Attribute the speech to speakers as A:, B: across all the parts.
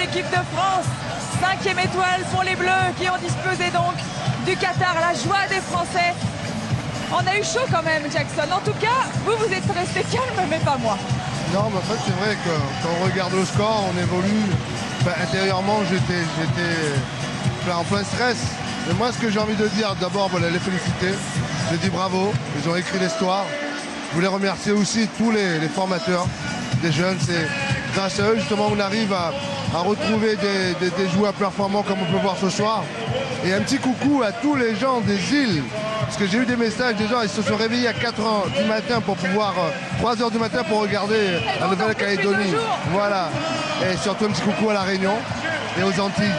A: l'équipe de France. 5e étoile pour les Bleus qui ont disposé donc du Qatar. La joie des Français. On a eu chaud quand même, Jackson. En tout cas, vous êtes resté calme, mais pas moi.
B: Non, mais en fait, c'est vrai que quand on regarde le score, on évolue. Enfin, intérieurement, j'étais en plein stress. Et moi, ce que j'ai envie de dire, d'abord, les féliciter. Je dis bravo, ils ont écrit l'histoire. Je voulais remercier aussi tous les formateurs des jeunes. C'est grâce à eux, justement, on arrive à retrouver des joueurs performants comme on peut voir ce soir. Et un petit coucou à tous les gens des îles. Parce que j'ai eu des messages des gens, ils se sont réveillés à 4h du matin pour pouvoir, 3h du matin pour regarder la Nouvelle-Calédonie. Voilà. Et surtout un petit coucou à la Réunion et aux Antilles.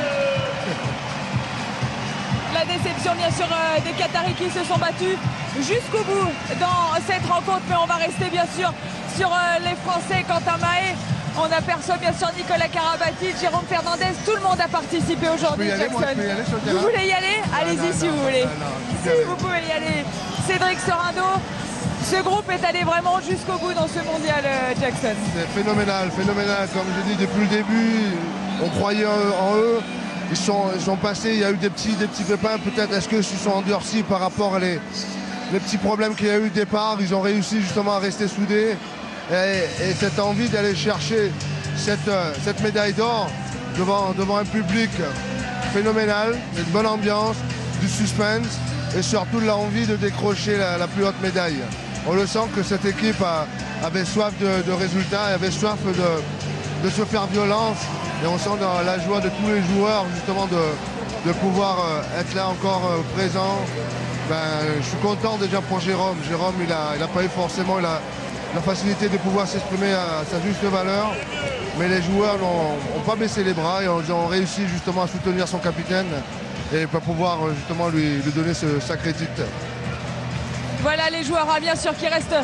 A: La déception bien sûr des Qataris qui se sont battus jusqu'au bout dans cette rencontre, mais on va rester bien sûr sur les Français. Quentin Mahé, on aperçoit bien sûr Nicolas Karabatic, Jérôme Fernandez, tout le monde a participé aujourd'hui. Vous voulez y aller? Allez-y si vous voulez. Si vous pouvez y aller. Cédric Sorando, ce groupe est allé vraiment jusqu'au bout dans ce mondial, Jackson.
B: C'est phénoménal, phénoménal. Comme je dis depuis le début, on croyait en eux. Ils sont passés, il y a eu des petits pépins, peut-être est-ce qu'ils se sont endurcis par rapport à les petits problèmes qu'il y a eu au départ. Ils ont réussi justement à rester soudés et cette envie d'aller chercher cette médaille d'or devant un public phénoménal, une bonne ambiance, du suspense et surtout l'envie de décrocher la plus haute médaille. On le sent que cette équipe avait soif de résultats, avait soif de se faire violence. Et on sent dans la joie de tous les joueurs justement de pouvoir être là encore présent. Je suis content déjà pour Jérôme. Jérôme, il a pas eu forcément la facilité de pouvoir s'exprimer à sa juste valeur. Mais les joueurs n'ont pas baissé les bras et ont réussi justement à soutenir son capitaine et pour pouvoir justement lui donner ce sacré titre.
A: Voilà les joueurs bien sûr qui restent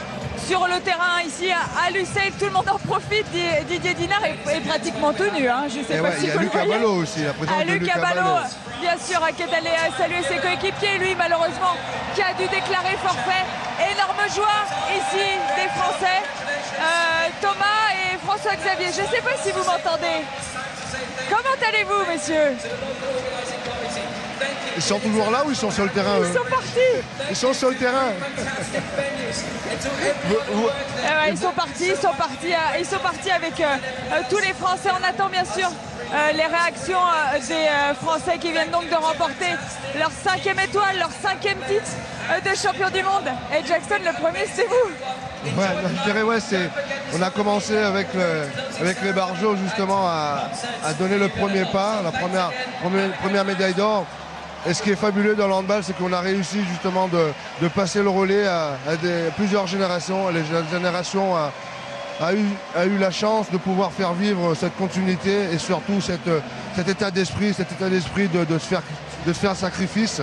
A: sur le terrain ici à Lusail. Tout le monde en profite. Didier Dinard est pratiquement tout nu. Je sais pas si vous le voyez.
B: Il y a Luc Abalo aussi, la présence de Luc Abalo.
A: Bien sûr, qui est allé saluer ses coéquipiers. Lui, malheureusement, qui a dû déclarer forfait. Énorme joie ici des Français. Thomas et François-Xavier, je ne sais pas si vous m'entendez. Comment allez-vous, messieurs?
B: Ils sont toujours là ou ils sont sur le terrain?
A: Ils sont partis.
B: Ils sont sur le terrain.
A: Ils sont partis avec tous les Français. On attend bien sûr les réactions des Français qui viennent donc de remporter leur 5e étoile, leur 5e titre de champion du monde. Et Jackson, le premier, c'est vous.
B: Ouais, je dirais, on a commencé avec les Barjots justement à donner le premier pas, la première médaille d'or. Et ce qui est fabuleux dans le handball, c'est qu'on a réussi justement de passer le relais à plusieurs générations. La génération a eu la chance de pouvoir faire vivre cette continuité et surtout cet état d'esprit, de se faire sacrifice.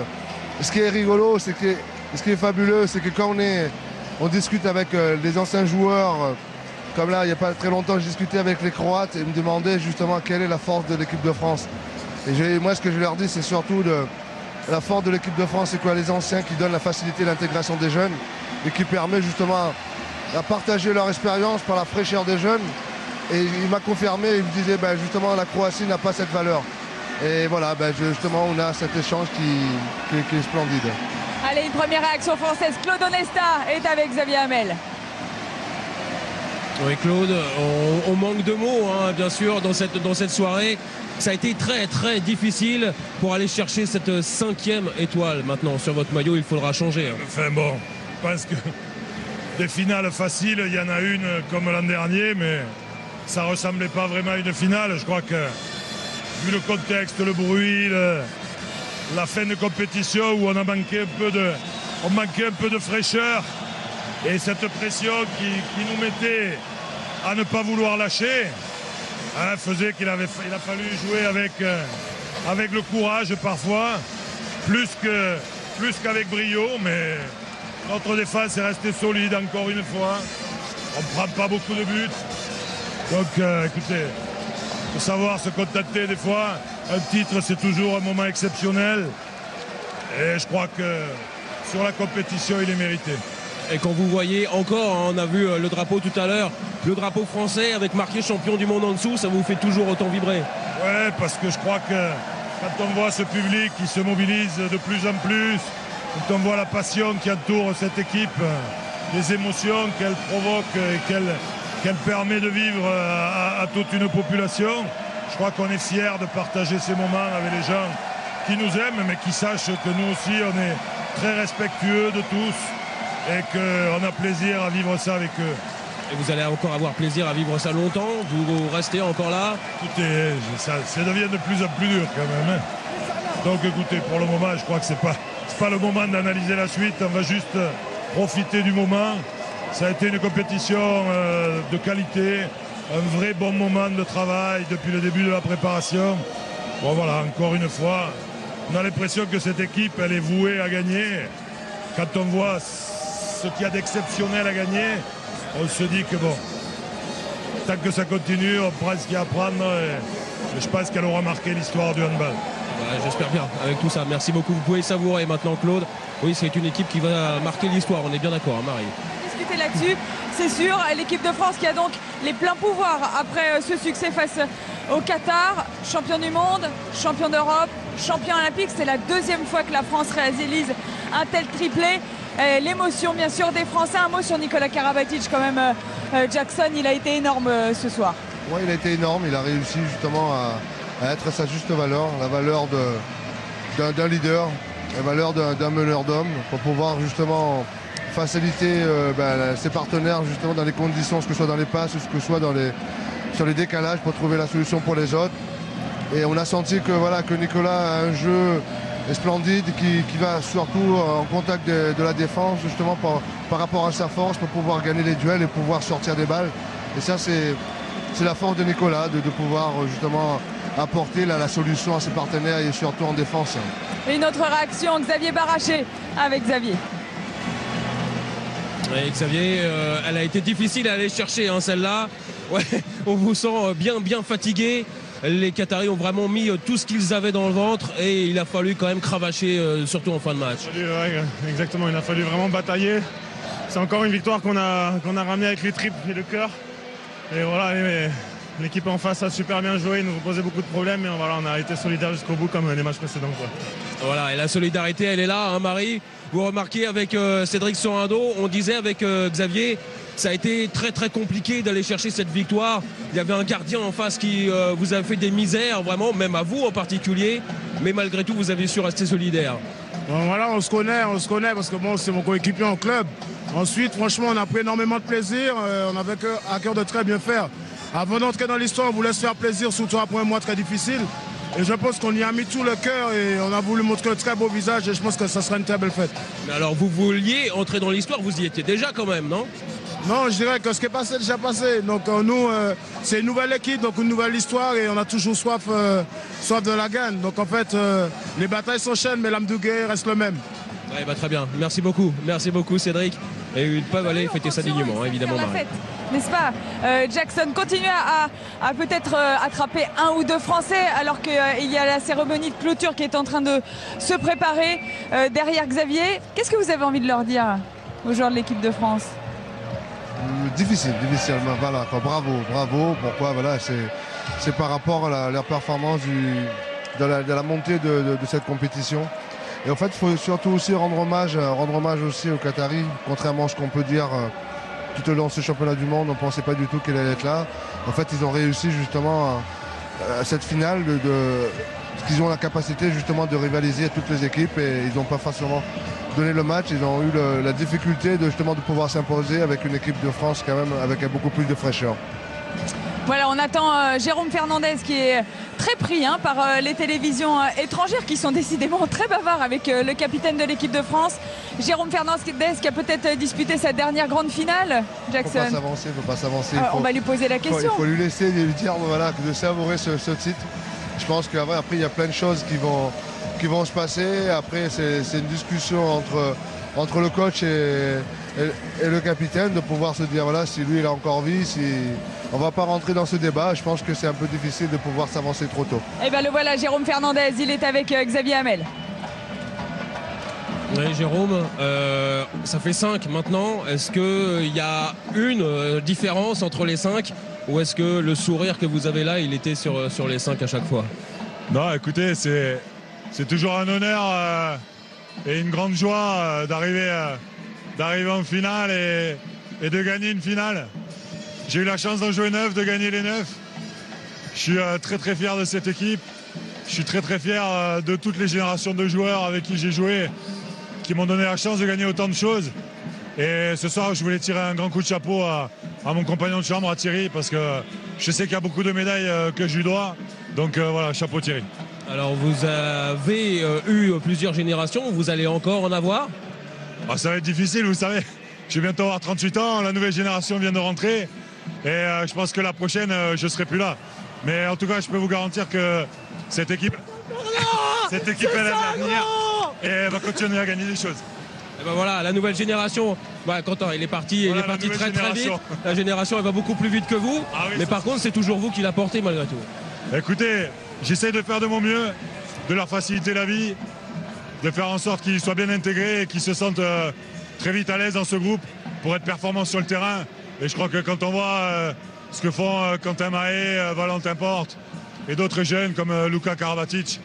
B: Ce qui est rigolo, ce qui est fabuleux, c'est que quand on discute avec les anciens joueurs, comme là, il n'y a pas très longtemps, je discutais avec les Croates et ils me demandaient justement quelle est la force de l'équipe de France. Et moi, ce que je leur dis, c'est surtout la force de l'équipe de France, c'est quoi? Les anciens qui donnent la facilité de l'intégration des jeunes et qui permet justement à partager leur expérience par la fraîcheur des jeunes. Et il m'a confirmé, il me disait justement la Croatie n'a pas cette valeur. Et voilà, justement on a cet échange qui est splendide.
A: Allez, une première réaction française. Claude Onesta est avec Xavier Hamel.
C: Oui, Claude, on manque de mots, bien sûr, dans cette soirée. Ça a été très très difficile pour aller chercher cette 5e étoile. Maintenant, sur votre maillot, il faudra changer.
D: Enfin bon, je pense que des finales faciles, il y en a une comme l'an dernier, mais ça ne ressemblait pas vraiment à une finale. Je crois que, vu le contexte, le bruit, la fin de compétition où on manquait un peu de fraîcheur et cette pression qui nous mettait à ne pas vouloir lâcher, faisait qu'il a fallu jouer avec le courage parfois, plus qu'avec brio, mais notre défense est restée solide encore une fois. On ne prend pas beaucoup de buts. Donc écoutez, il faut savoir se contenter des fois. Un titre, c'est toujours un moment exceptionnel. Et je crois que sur la compétition, il est mérité.
C: Et quand vous voyez encore, on a vu le drapeau tout à l'heure, le drapeau français avec marqué champion du monde en dessous, ça vous fait toujours autant vibrer?
D: Ouais, parce que je crois que quand on voit ce public qui se mobilise de plus en plus, quand on voit la passion qui entoure cette équipe, les émotions qu'elle provoque et qu'elle permet de vivre à toute une population, je crois qu'on est fiers de partager ces moments avec les gens qui nous aiment, mais qui sachent que nous aussi, on est très respectueux de tous et qu'on a plaisir à vivre ça avec eux.
C: Et vous allez encore avoir plaisir à vivre ça longtemps? Vous restez encore là?
D: Écoutez, ça devient de plus en plus dur quand même. Donc écoutez, pour le moment, je crois que c'est pas le moment d'analyser la suite. On va juste profiter du moment. Ça a été une compétition de qualité, un vrai bon moment de travail depuis le début de la préparation. Bon voilà, encore une fois, on a l'impression que cette équipe, elle est vouée à gagner. Quand on voit ce qu'il y a d'exceptionnel à gagner, on se dit que bon, tant que ça continue, on prend ce qu'il y a à prendre et je pense qu'elle aura marqué l'histoire du handball.
C: Ouais, j'espère bien avec tout ça. Merci beaucoup. Vous pouvez savourer maintenant, Claude. Oui, c'est une équipe qui va marquer l'histoire. On est bien d'accord, hein, Marie.
A: Discuter là-dessus, c'est sûr. L'équipe de France qui a donc les pleins pouvoirs après ce succès face au Qatar, champion du monde, champion d'Europe, champion olympique. C'est la deuxième fois que la France réalise un tel triplé. L'émotion bien sûr des Français. Un mot sur Nicolas Karabatic quand même. Jackson, il a été énorme ce soir.
B: Oui, il a été énorme. Il a réussi justement à être à sa juste valeur, la valeur d'un leader, la valeur d'un meneur d'hommes, pour pouvoir justement faciliter ses partenaires justement dans les conditions, ce que ce soit dans les passes, ce que ce soit sur les décalages, pour trouver la solution pour les autres. Et on a senti que Nicolas a un jeu splendide qui va surtout en contact de la défense, justement par rapport à sa force, pour pouvoir gagner les duels et pouvoir sortir des balles. Et ça, c'est la force de Nicolas, de pouvoir justement apporter la solution à ses partenaires et surtout en défense.
A: Et une autre réaction, Xavier Baraché avec Xavier.
C: Et Xavier, elle a été difficile à aller chercher, hein, celle-là. Ouais, on vous sent bien fatigué. Les Qataris ont vraiment mis tout ce qu'ils avaient dans le ventre et il a fallu quand même cravacher, surtout en fin de match.
E: Ouais, exactement, il a fallu vraiment batailler. C'est encore une victoire qu'on a ramenée avec les tripes et le cœur. Et voilà, l'équipe en face a super bien joué, ils nous ont posé beaucoup de problèmes, mais voilà, on a été solidaires jusqu'au bout comme les matchs précédents, quoi.
C: Voilà, et la solidarité, elle est là, hein, Marie. Vous remarquez avec Cédric Sorando, on disait avec Xavier, ça a été très compliqué d'aller chercher cette victoire. Il y avait un gardien en face qui vous a fait des misères, vraiment, même à vous en particulier. Mais malgré tout, vous avez su rester solidaire.
F: Bon, voilà, on se connaît parce que bon, c'est mon coéquipier en club. Ensuite, franchement, on a pris énormément de plaisir. On avait à cœur de très bien faire. Avant d'entrer dans l'histoire, on voulait se faire plaisir, surtout après un mois très difficile. Et je pense qu'on y a mis tout le cœur et on a voulu montrer un très beau visage et je pense que ça sera une très belle fête.
C: Mais alors, vous vouliez entrer dans l'histoire, vous y étiez déjà quand même, non?
F: Non, je dirais que ce qui est passé est déjà passé. Donc nous, c'est une nouvelle équipe, donc une nouvelle histoire et on a toujours soif de la gagne. Donc en fait, les batailles s'enchaînent, mais l'âme du guerrier reste le même.
C: Ouais, bah, très bien. Merci beaucoup Cédric. Et ils peuvent aller fêter ça dignement, hein, évidemment, Marie.
A: N'est-ce pas? Jackson continue à peut-être attraper un ou deux Français alors qu'il y a la cérémonie de clôture qui est en train de se préparer derrière Xavier. Qu'est-ce que vous avez envie de leur dire aux joueurs de l'équipe de France?
B: Difficile. Voilà, bravo. Pourquoi? Voilà, c'est par rapport à leur performance de la montée de cette compétition. Et en fait, il faut surtout aussi rendre hommage aussi aux Qataris, contrairement à ce qu'on peut dire tout au long de ce championnat du monde. On ne pensait pas du tout qu'elle allait être là. En fait, ils ont réussi justement à cette finale qu'ils ont la capacité justement de rivaliser à toutes les équipes et ils n'ont pas facilement donné le match. Ils ont eu la difficulté de pouvoir s'imposer avec une équipe de France quand même avec beaucoup plus de fraîcheur.
A: Voilà, on attend Jérôme Fernandez qui est très pris par les télévisions étrangères qui sont décidément très bavards avec le capitaine de l'équipe de France. Jérôme Fernandez qui a peut-être disputé sa dernière grande finale, Jackson.
B: Il ne faut pas s'avancer.
A: On va lui poser la question.
B: Il faut lui laisser lui dire de savourer ce titre. Je pense qu'après, il y a plein de choses qui vont se passer. Après, c'est une discussion entre le coach et le capitaine de pouvoir se dire voilà, si lui il a encore vie, on ne va pas rentrer dans ce débat. Je pense que c'est un peu difficile de pouvoir s'avancer trop tôt.
A: Et bien le voilà, Jérôme Fernandez, il est avec Xavier Hamel.
C: Oui, Jérôme, ça fait 5 maintenant. Est-ce qu'il y a une différence entre les 5 ou est-ce que le sourire que vous avez là, il était sur les 5 à chaque fois?
D: Non, écoutez, c'est toujours un honneur et une grande joie d'arriver en finale et de gagner une finale. J'ai eu la chance d'en jouer 9, de gagner les 9. Je suis très très fier de cette équipe. Je suis très très fier de toutes les générations de joueurs avec qui j'ai joué, qui m'ont donné la chance de gagner autant de choses. Et ce soir, je voulais tirer un grand coup de chapeau à mon compagnon de chambre, à Thierry, parce que je sais qu'il y a beaucoup de médailles que je lui dois. Donc voilà, chapeau Thierry.
C: Alors vous avez eu plusieurs générations, vous allez encore en avoir?
D: Ça va être difficile, vous savez. Je vais bientôt avoir 38 ans, la nouvelle génération vient de rentrer. Et je pense que la prochaine, je ne serai plus là. Mais en tout cas, je peux vous garantir que cette équipe elle a l'avenir et elle va continuer à gagner des choses.
C: Et ben voilà, la nouvelle génération, Quentin, il est parti,
D: Voilà,
C: il est parti très
D: génération.
C: vite. La génération, elle va beaucoup plus vite que vous.
D: Oui,
C: mais par contre, c'est toujours vous qui la portez malgré tout.
D: Écoutez, j'essaie de faire de mon mieux, de leur faciliter la vie, de faire en sorte qu'ils soient bien intégrés et qu'ils se sentent très vite à l'aise dans ce groupe pour être performants sur le terrain. Et je crois que quand on voit ce que font Quentin Mahé, Valentin Porte et d'autres jeunes comme Luka Karabatic,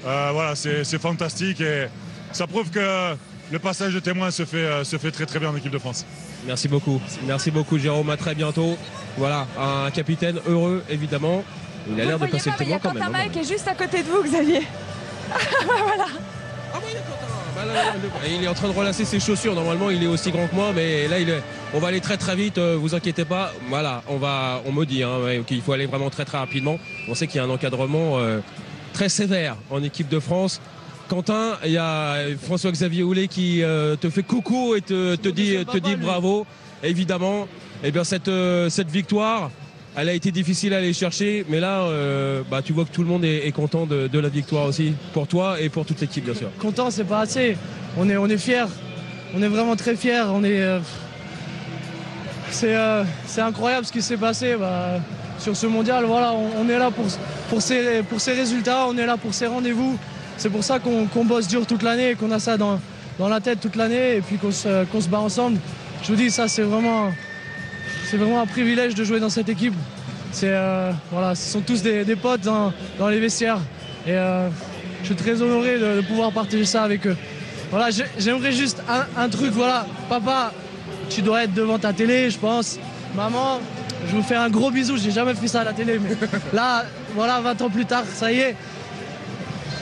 D: voilà, c'est fantastique et ça prouve que le passage de témoin se fait très très bien en équipe de France.
C: Merci beaucoup Jérôme, à très bientôt. Voilà, un capitaine heureux évidemment. Il a l'air de passer le témoin quand même.
A: Il y a Quentin Mahé qui est juste à côté de vous, Xavier. Voilà.
C: Ah oui, Quentin. Il est en train de relasser ses chaussures. Normalement, il est aussi grand que moi, mais là, on va aller très très vite. Vous inquiétez pas. Voilà, on me dit qu'il faut aller vraiment très très rapidement. On sait qu'il y a un encadrement très sévère en équipe de France. Quentin, il y a François-Xavier Houlet qui te fait coucou et te dit bravo. Évidemment, eh bien cette victoire, elle a été difficile à aller chercher, mais là, tu vois que tout le monde est content de la victoire aussi, pour toi et pour toute l'équipe, bien sûr.
G: Content, c'est pas assez. On est fiers. On est vraiment très fiers. C'est incroyable ce qui s'est passé sur ce mondial. Voilà, on est là pour ces résultats, on est là pour ces rendez-vous. C'est pour ça qu'on bosse dur toute l'année, qu'on a ça dans la tête toute l'année et puis qu'on se bat ensemble. Je vous dis, ça, c'est vraiment un privilège de jouer dans cette équipe. Voilà, ce sont tous des potes dans les vestiaires. Et je suis très honoré de pouvoir partager ça avec eux. Voilà, j'aimerais juste un truc. Voilà, papa, tu dois être devant ta télé, je pense. Maman, je vous fais un gros bisou. J'ai jamais fait ça à la télé, mais là, voilà, 20 ans plus tard, ça y est.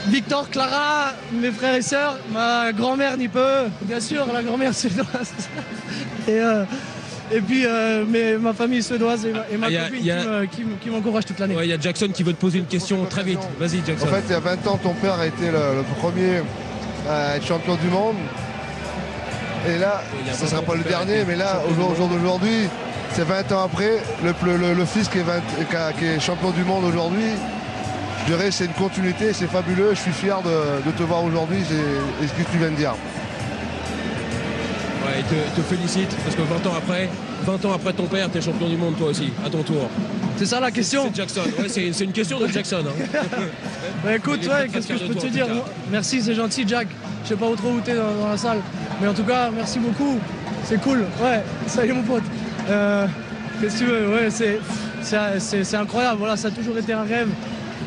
G: Victor, Clara, mes frères et sœurs, ma grand-mère n'y peut, bien sûr, la grand-mère suédoise. Et puis ma famille suédoise et ma copine qui m'encourage toute l'année.
C: Il y a Jackson qui veut te poser une question très vite. Vas-y, Jackson.
B: En fait, il y a 20 ans, ton père a été le premier à être champion du monde. Et là, ça ne sera pas le dernier, mais là, au jour d'aujourd'hui, c'est 20 ans après, le fils qui est champion du monde aujourd'hui. Je dirais c'est une continuité, c'est fabuleux, je suis fier de te voir aujourd'hui et ce que tu viens de dire.
C: Ouais, te félicite parce que 20 ans après ton père, tu es champion du monde toi aussi, à ton tour.
G: C'est ça la question?
C: C'est Jackson, ouais, c'est une question de Jackson.
G: Écoute, qu'est-ce que je peux te dire? Merci, c'est gentil Jack, je sais pas trop où t'es dans la salle, mais en tout cas, merci beaucoup, c'est cool, ouais, salut mon pote. Qu'est-ce que tu veux, ouais, c'est incroyable, voilà, ça a toujours été un rêve.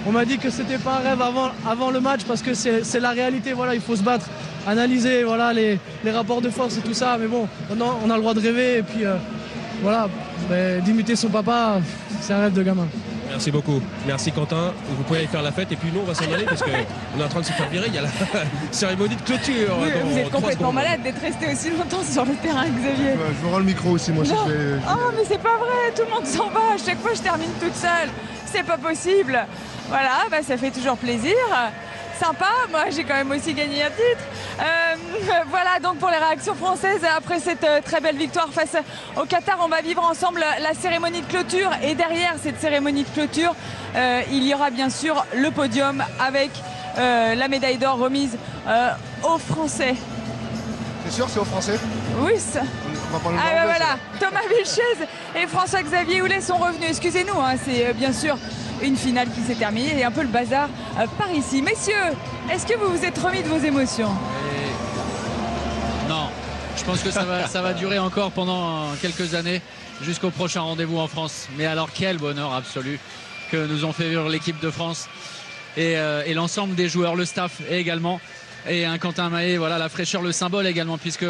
G: On m'a dit que c'était pas un rêve avant le match parce que c'est la réalité, voilà, il faut se battre, analyser voilà, les rapports de force et tout ça, mais bon, on a le droit de rêver et puis voilà, d'imiter son papa, c'est un rêve de gamin.
C: Merci beaucoup, merci Quentin, vous pouvez aller faire la fête et puis nous on va s'en aller parce qu'on est en train de se faire virer, il y a la cérémonie de clôture.
A: Oui, vous êtes complètement malade d'être resté aussi longtemps sur le terrain, Xavier.
B: Je vous rends le micro aussi, moi.
A: Oh mais c'est pas vrai, tout le monde s'en va, à chaque fois je termine toute seule, c'est pas possible. Voilà, ça fait toujours plaisir. Sympa, moi j'ai quand même aussi gagné un titre. Voilà donc pour les réactions françaises après cette très belle victoire face au Qatar, on va vivre ensemble la cérémonie de clôture et derrière cette cérémonie de clôture, il y aura bien sûr le podium avec la médaille d'or remise aux Français.
B: C'est sûr, c'est aux Français?
A: Oui. Voilà, Thomas Vilches et François-Xavier Houlet sont revenus. Excusez-nous, c'est bien sûr une finale qui s'est terminée et un peu le bazar par ici. Messieurs, est-ce que vous vous êtes remis de vos émotions?
H: Non, je pense que ça va durer encore pendant quelques années. jusqu'au prochain rendez-vous en France. Mais alors quel bonheur absolu que nous ont fait vivre l'équipe de France et l'ensemble des joueurs, le staff également. Et un Quentin Mahé, voilà la fraîcheur, le symbole également, puisque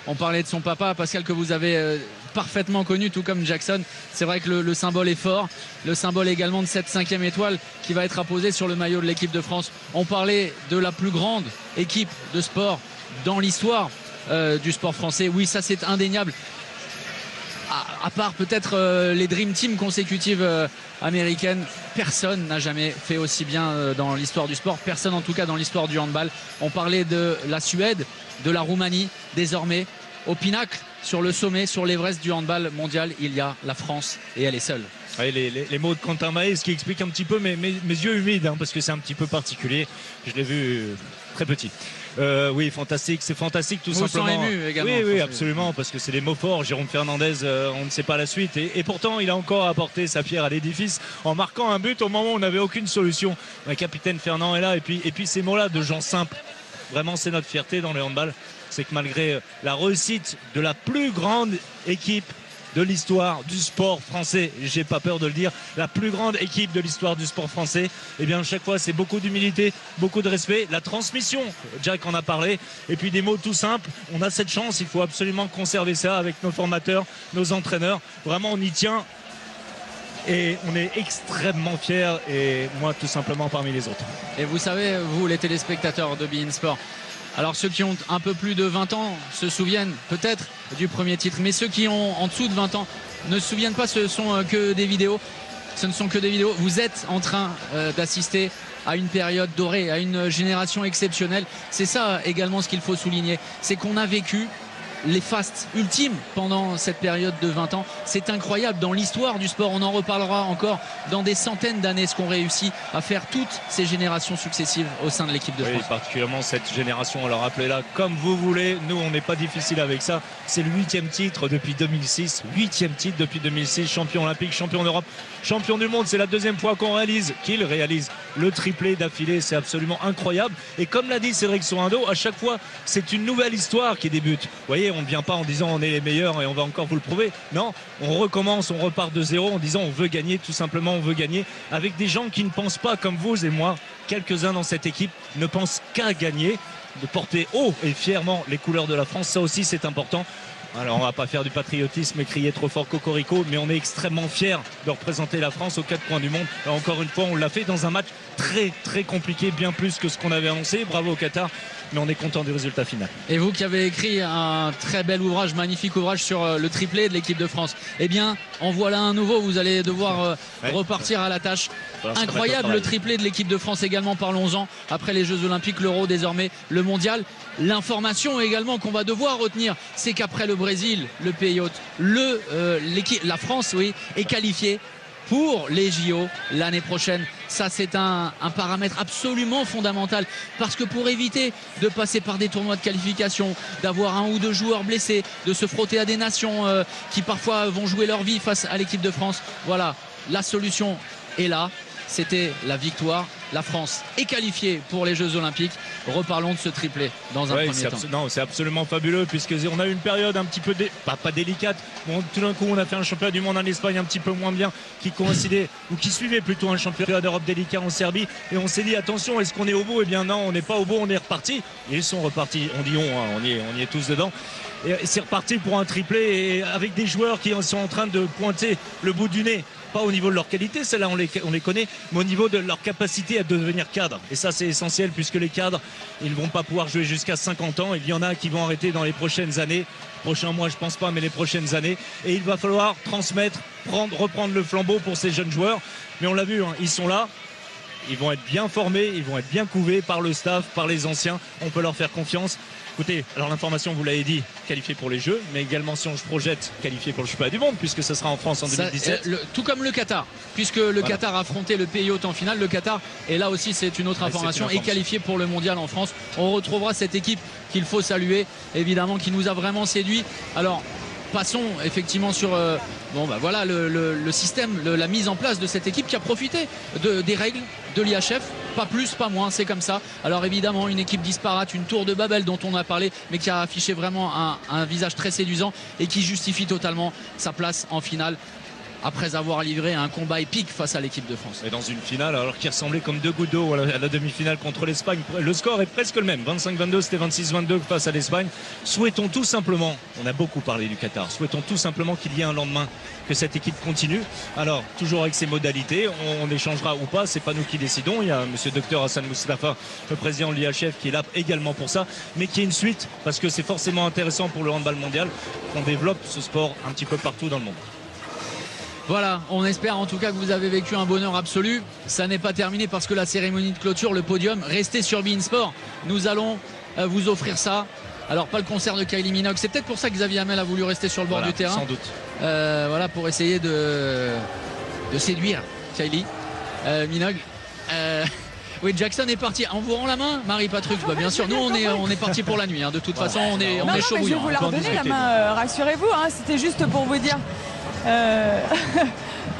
H: on parlait de son papa, Pascal, que vous avez parfaitement connu, tout comme Jackson. C'est vrai que le symbole est fort, le symbole également de cette 5e étoile qui va être apposée sur le maillot de l'équipe de France. On parlait de la plus grande équipe de sport dans l'histoire du sport français. Oui, ça c'est indéniable. À part peut-être les Dream Team consécutives américaines, personne n'a jamais fait aussi bien dans l'histoire du sport, personne en tout cas dans l'histoire du handball. On parlait de la Suède, de la Roumanie, désormais au pinacle, sur le sommet, sur l'Everest du handball mondial, il y a la France et elle est seule.
I: Oui, les mots de Quentin Mahé, ce qui explique un petit peu mes yeux humides, hein, parce que c'est un petit peu particulier. Je l'ai vu très petit. Oui, fantastique, c'est fantastique tout simplement.
H: Ému également,
I: oui, absolument, parce que c'est des mots forts. Jérôme Fernandez, on ne sait pas la suite. Et pourtant, il a encore apporté sa pierre à l'édifice en marquant un but au moment où on n'avait aucune solution. Le capitaine Fernand est là. Et puis ces mots-là de gens simples, vraiment, c'est notre fierté dans le handball. C'est que malgré la réussite de la plus grande équipe de l'histoire du sport français, j'ai pas peur de le dire, la plus grande équipe de l'histoire du sport français, et bien chaque fois c'est beaucoup d'humilité, beaucoup de respect, la transmission, Jack en a parlé, et puis des mots tout simples. On a cette chance, il faut absolument conserver ça avec nos formateurs, nos entraîneurs, vraiment on y tient et on est extrêmement fiers, et moi tout simplement parmi les autres.
H: Et vous savez, vous les téléspectateurs de beIN Sport, alors ceux qui ont un peu plus de 20 ans se souviennent peut-être du premier titre, mais ceux qui ont en dessous de 20 ans ne se souviennent pas, ce sont que des vidéos. Ce ne sont que des vidéos. Vous êtes en train d'assister à une période dorée, à une génération exceptionnelle. C'est ça également ce qu'il faut souligner, c'est qu'on a vécu les fastes ultimes pendant cette période de 20 ans. C'est incroyable dans l'histoire du sport. On en reparlera encore dans des centaines d'années, ce qu'ont réussi à faire toutes ces générations successives au sein de l'équipe de France.
I: Oui, particulièrement cette génération, alors appelez-la comme vous voulez. Nous, on n'est pas difficile avec ça. C'est le 8e titre depuis 2006. 8e titre depuis 2006. Champion olympique, champion d'Europe, champion du monde. C'est la 2e fois qu'il réalise le triplé d'affilée. C'est absolument incroyable. Et comme l'a dit Cédric Sorando, à chaque fois, c'est une nouvelle histoire qui débute. Vous voyez, on ne vient pas en disant on est les meilleurs et on va encore vous le prouver. Non, on recommence, on repart de zéro en disant on veut gagner, tout simplement on veut gagner, avec des gens qui ne pensent pas comme vous et moi. Quelques-uns dans cette équipe ne pensent qu'à gagner, de porter haut et fièrement les couleurs de la France. Ça aussi c'est important. Alors on va pas faire du patriotisme et crier trop fort cocorico, mais on est extrêmement fiers de représenter la France aux 4 coins du monde. Et encore une fois, on l'a fait dans un match très très compliqué, bien plus que ce qu'on avait annoncé. Bravo au Qatar, mais on est content du résultat final.
H: Et vous qui avez écrit un très bel ouvrage, magnifique ouvrage sur le triplé de l'équipe de France, eh bien en voilà un nouveau. Vous allez devoir repartir à la tâche. Incroyable le triplé de l'équipe de France également, parlons-en. Après les Jeux Olympiques, l'Euro, désormais le Mondial. L'information également qu'on va devoir retenir, c'est qu'après le Brésil, le pays hôte, la France, oui, est qualifiée pour les JO l'année prochaine. Ça, c'est un paramètre absolument fondamental, parce que pour éviter de passer par des tournois de qualification, d'avoir un ou deux joueurs blessés, de se frotter à des nations qui parfois vont jouer leur vie face à l'équipe de France, voilà, la solution est là. C'était la victoire. La France est qualifiée pour les Jeux Olympiques. Reparlons de ce triplé dans un premier temps.
I: Non, c'est absolument fabuleux, puisqu'on a eu une période un petit peu pas délicate. Bon, tout d'un coup, on a fait un championnat du monde en Espagne un petit peu moins bien, qui coïncidait ou qui suivait plutôt un championnat d'Europe délicat en Serbie. Et on s'est dit attention, est-ce qu'on est au bout? Eh bien non, on n'est pas au bout, on est reparti. Et ils sont repartis. On dit on y est tous dedans. Et c'est reparti pour un triplé, et avec des joueurs qui sont en train de pointer le bout du nez. Pas au niveau de leur qualité, celle-là on les connaît, mais au niveau de leur capacité à devenir cadre. Et ça c'est essentiel, puisque les cadres, ils ne vont pas pouvoir jouer jusqu'à 50 ans. Il y en a qui vont arrêter dans les prochaines années. Prochains mois je pense pas, mais les prochaines années. Et il va falloir transmettre, reprendre le flambeau pour ces jeunes joueurs. Mais on l'a vu, ils sont là. Ils vont être bien formés, ils vont être bien couvés par le staff, par les anciens. On peut leur faire confiance. Écoutez, alors l'information, vous l'avez dit, qualifié pour les Jeux, mais également si on se projette, qualifié pour le championnat du monde, puisque ce sera en France en 2017.
H: Tout comme le Qatar, puisque le Qatar a affronté le pays hôte en finale. Le Qatar, et là aussi c'est une autre information, est qualifié pour le mondial en France. On retrouvera cette équipe qu'il faut saluer, évidemment, qui nous a vraiment séduit. Alors, passons effectivement sur le système, la mise en place de cette équipe qui a profité des règles de l'IHF pas plus, pas moins, c'est comme ça. Alors évidemment, une équipe disparate, une tour de Babel dont on a parlé, mais qui a affiché vraiment un visage très séduisant et qui justifie totalement sa place en finale, après avoir livré un combat épique face à l'équipe de France.
I: Et dans une finale, alors qui ressemblait comme deux gouttes d'eau à la demi-finale contre l'Espagne. Le score est presque le même, 25-22, c'était 26-22 face à l'Espagne. Souhaitons tout simplement, on a beaucoup parlé du Qatar, souhaitons tout simplement qu'il y ait un lendemain, que cette équipe continue. Alors, toujours avec ses modalités, on échangera ou pas, c'est pas nous qui décidons. Il y a monsieur Dr Hassan Moustapha, le président de l'IHF, qui est là également pour ça, mais qui est une suite, parce que c'est forcément intéressant pour le handball mondial qu'on développe ce sport un petit peu partout dans le monde.
H: Voilà, on espère en tout cas que vous avez vécu un bonheur absolu. Ça n'est pas terminé parce que la cérémonie de clôture, le podium, restez sur beIN Sport. Nous allons vous offrir ça. Alors pas le concert de Kylie Minogue, c'est peut-être pour ça que Xavier Hamel a voulu rester sur le bord du terrain.
I: Sans doute.
H: Voilà, pour essayer de séduire Kylie Minogue. Oui, Jackson est parti. On vous rend la main, Marie Patrux. Bah, bien sûr, nous on est parti pour la nuit. Hein. De toute façon, on est chaud bouillant.
A: Je vais vous la redonner la main, rassurez-vous. Hein. C'était juste pour vous dire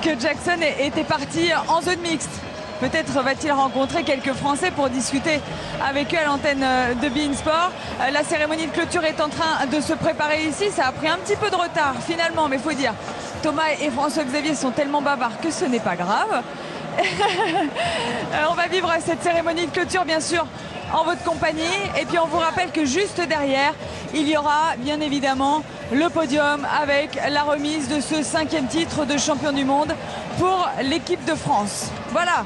A: que Jackson était parti en zone mixte. Peut-être va-t-il rencontrer quelques Français pour discuter avec eux à l'antenne de beIN Sport. La cérémonie de clôture est en train de se préparer ici. Ça a pris un petit peu de retard finalement, mais il faut dire, Thomas et François-Xavier sont tellement bavards que ce n'est pas grave. On va vivre cette cérémonie de clôture bien sûr en votre compagnie, et puis on vous rappelle que juste derrière il y aura bien évidemment le podium avec la remise de ce 5e titre de champion du monde pour l'équipe de France. Voilà.